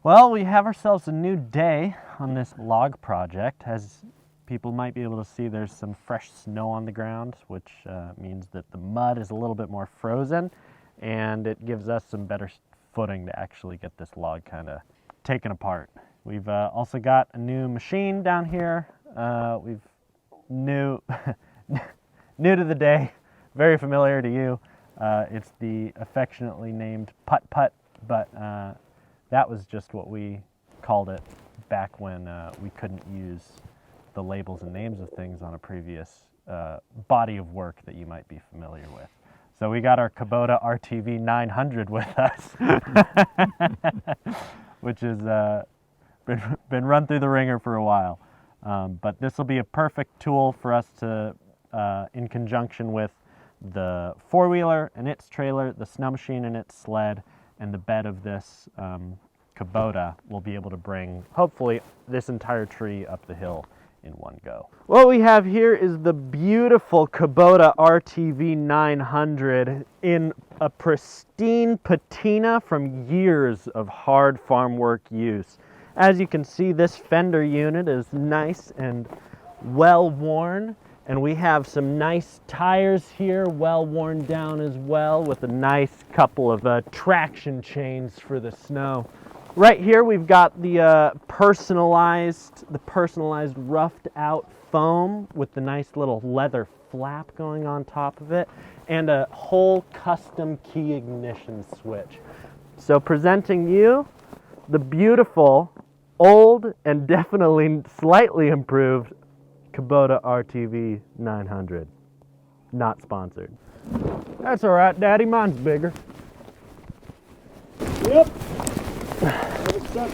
Well, we have ourselves a new day on this log project. As people might be able to see, there's some fresh snow on the ground, which means that the mud is a little bit more frozen, and it gives us some better footing to actually get this log kind of taken apart. We've also got a new machine down here. We've new new to the day, very familiar to you. It's the affectionately named Putt-Putt, but that was just what we called it back when we couldn't use the labels and names of things on a previous body of work that you might be familiar with. So we got our Kubota RTV 900 with us, which has been run through the ringer for a while. But this will be a perfect tool for us to, in conjunction with the four-wheeler and its trailer, the snow machine and its sled, and the bed of this Kubota, we'll be able to bring, hopefully, this entire tree up the hill in one go. What we have here is the beautiful Kubota RTV 900 in a pristine patina from years of hard farm work use. As you can see, this fender unit is nice and well worn, and we have some nice tires here, well worn down as well, with a nice couple of traction chains for the snow. Right here we've got the personalized roughed out foam with the nice little leather flap going on top of it, and a whole custom key ignition switch. So presenting you the beautiful, old, and definitely slightly improved Kubota RTV 900. Not sponsored. That's all right, Daddy. Mine's bigger. Yep. That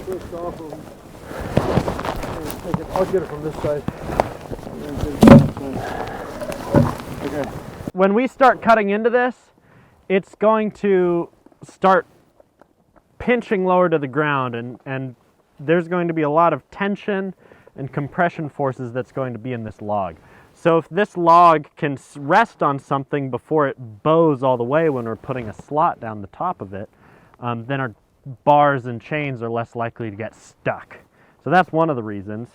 first off of I'll get it from this side. Okay. When we start cutting into this, it's going to start pinching lower to the ground, and there's going to be a lot of tension and compression forces that's going to be in this log. So if this log can rest on something before it bows all the way when we're putting a slot down the top of it, then our bars and chains are less likely to get stuck. So that's one of the reasons.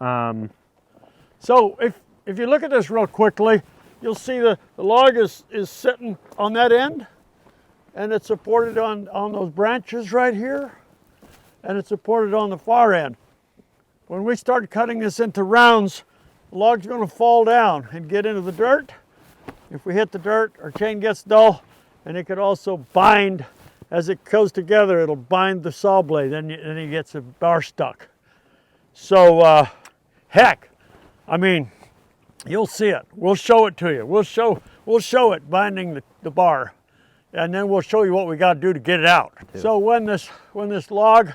So if you look at this real quickly, you'll see the log is sitting on that end, and it's supported on those branches right here, and it's supported on the far end. When we start cutting this into rounds, the log's going to fall down and get into the dirt. If we hit the dirt, our chain gets dull, and it could also bind. As it goes together, it'll bind the saw blade, and it gets a bar stuck. So, heck, I mean, you'll see it. We'll show it to you. We'll show it binding the bar, and then we'll show you what we got to do to get it out. So when this log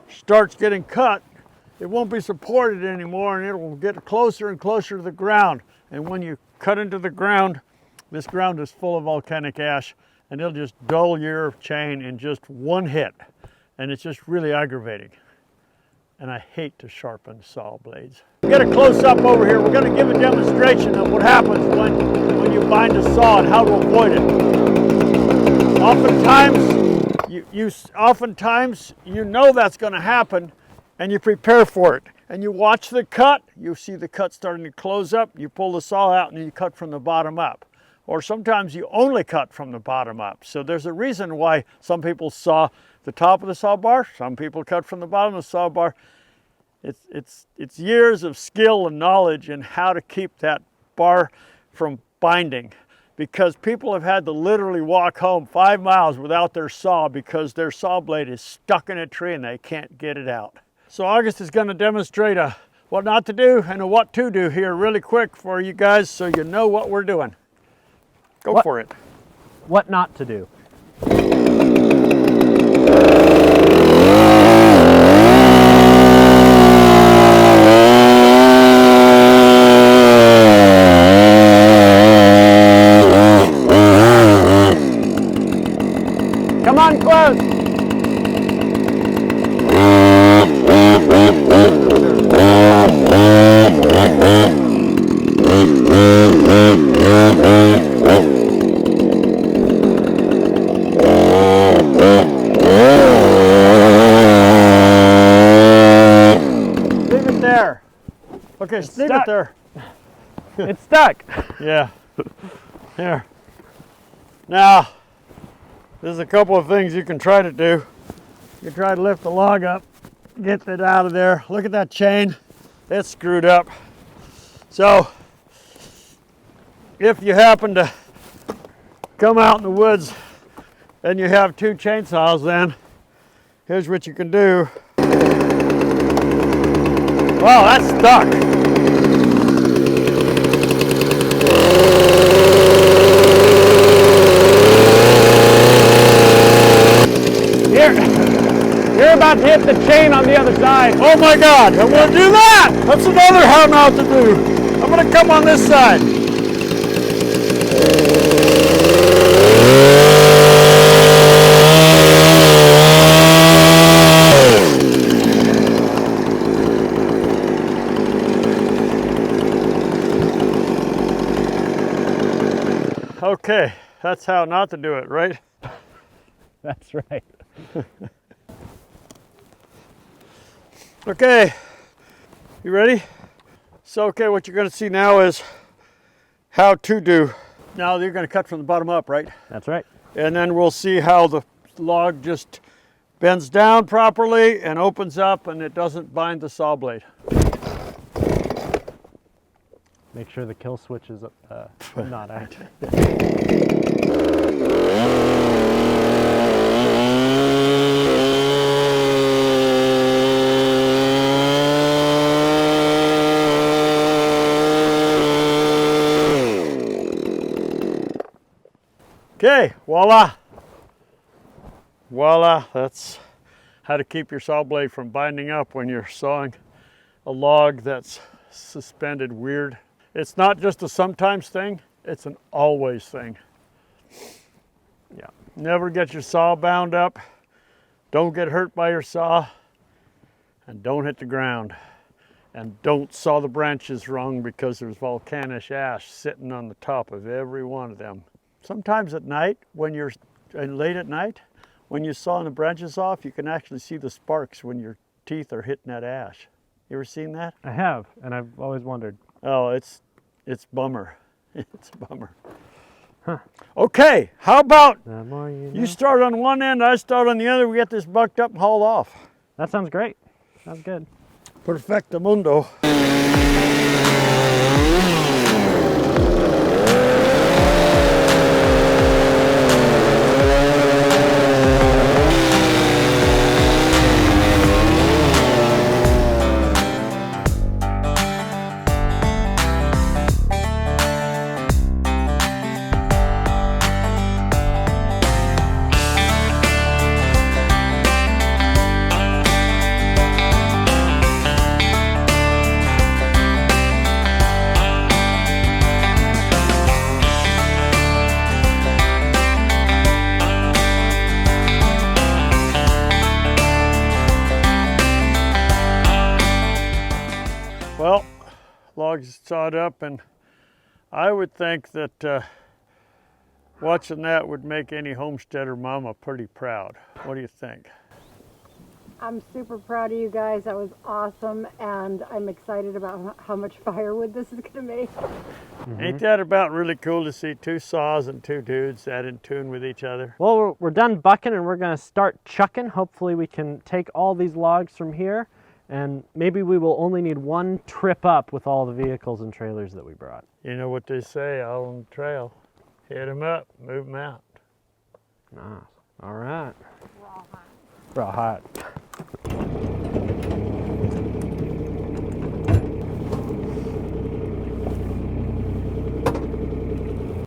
starts getting cut, it won't be supported anymore, and it will get closer and closer to the ground. And when you cut into the ground, this ground is full of volcanic ash, and it'll just dull your chain in just one hit, and it's just really aggravating. And I hate to sharpen saw blades. Get a close-up over here. We're going to give a demonstration of what happens when you bind a saw and how to avoid it. Oftentimes you know that's going to happen, and you prepare for it. And you watch the cut. You see the cut starting to close up. You pull the saw out, and you cut from the bottom up. Or sometimes you only cut from the bottom up. So there's a reason why some people saw the top of the saw bar, some people cut from the bottom of the saw bar. It's years of skill and knowledge in how to keep that bar from binding, because people have had to literally walk home 5 miles without their saw because their saw blade is stuck in a tree and they can't get it out. So August is going to demonstrate a what not to do and a what to do here really quick for you guys, so you know what we're doing. Go for it. What not to do. Come on, close. Okay, leave stuck. it there. It's stuck. Yeah. Here. Now, there's a couple of things you can try to do. You try to lift the log up, get it out of there. Look at that chain. It's screwed up. So, if you happen to come out in the woods and you have two chainsaws, then here's what you can do. Wow, that's stuck. You're about to hit the chain on the other side. Oh my God, I'm gonna do that! That's another how not to do. I'm gonna come on this side. Okay, that's how not to do it, right? That's right. Okay, you ready? So, okay, what you're gonna see now is how to do. Now you're gonna cut from the bottom up, right? That's right. And then we'll see how the log just bends down properly and opens up and it doesn't bind the saw blade. Make sure the kill switch is not active. Okay, voila. Voila, that's how to keep your saw blade from binding up when you're sawing a log that's suspended weird. It's not just a sometimes thing, it's an always thing. Yeah, never get your saw bound up, don't get hurt by your saw, and don't hit the ground. And don't saw the branches wrong because there's volcanic ash sitting on the top of every one of them. Sometimes at night, when you're late at night, when you're sawing the branches off, you can actually see the sparks when your teeth are hitting that ash. You ever seen that? I have, and I've always wondered. Oh, it's bummer. It's a bummer. Huh. Okay, how about The more you know. you start on one end, I start on the other, we get this bucked up and hauled off. That sounds great. Sounds good. Perfectamundo. Well, logs sawed up, and I would think that watching that would make any homesteader mama pretty proud. What do you think? I'm super proud of you guys. That was awesome, and I'm excited about how much firewood this is going to make. Mm-hmm. Ain't that about really cool to see two saws and two dudes that in tune with each other? Well, we're done bucking and we're going to start chucking. Hopefully we can take all these logs from here, and maybe we will only need one trip up with all the vehicles and trailers that we brought. You know what they say, out on the trail. Hit them up, move them out. Nice. All right. Raw hot. Raw hot.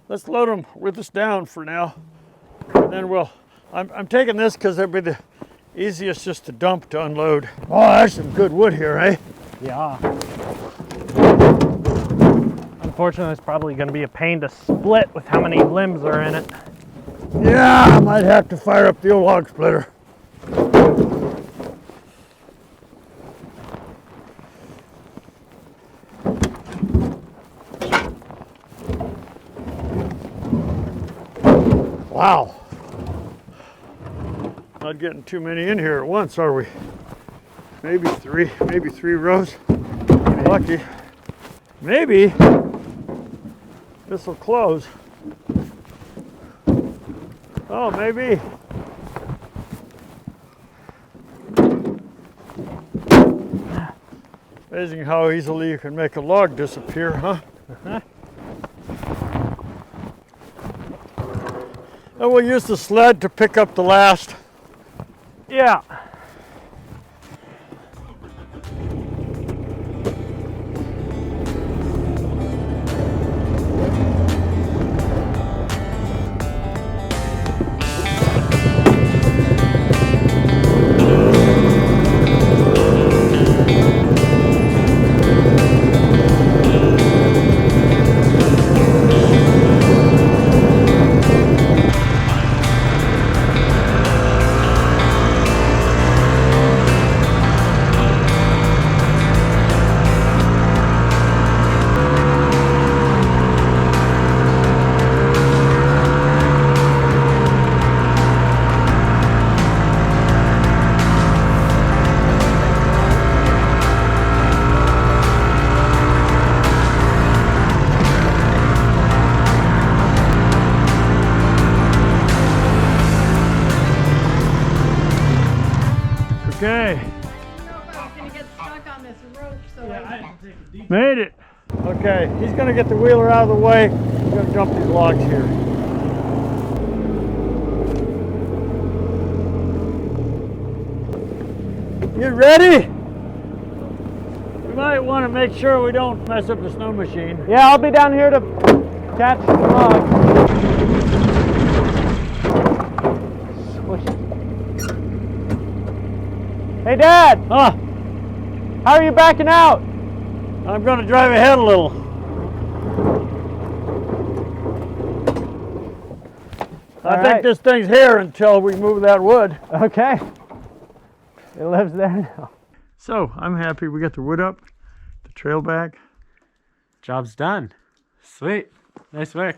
Let's load them with us down for now. And then I'm taking this because it'll be the easiest just to dump to unload. Oh, there's some good wood here, eh? Yeah. Unfortunately, it's probably going to be a pain to split with how many limbs are in it. Yeah, I might have to fire up the old log splitter. Wow. Not getting too many in here at once, are we? Maybe three rows. Lucky. Maybe this will close. Oh, maybe. Amazing how easily you can make a log disappear, huh? And we'll use the sled to pick up the last. Yeah. Okay, I was going to get stuck on this rope, so made it. Okay, he's gonna get the wheeler out of the way. He's gonna dump these logs here. You ready? We might want to make sure we don't mess up the snow machine. Yeah, I'll be down here to catch the log. Squish it. Hey, Dad! Huh? How are you backing out? I'm gonna drive ahead a little. I think right. this thing's here until we move that wood. Okay. It lives there now. So I'm happy we got the wood up, the trail back. Job's done. Sweet. Nice work.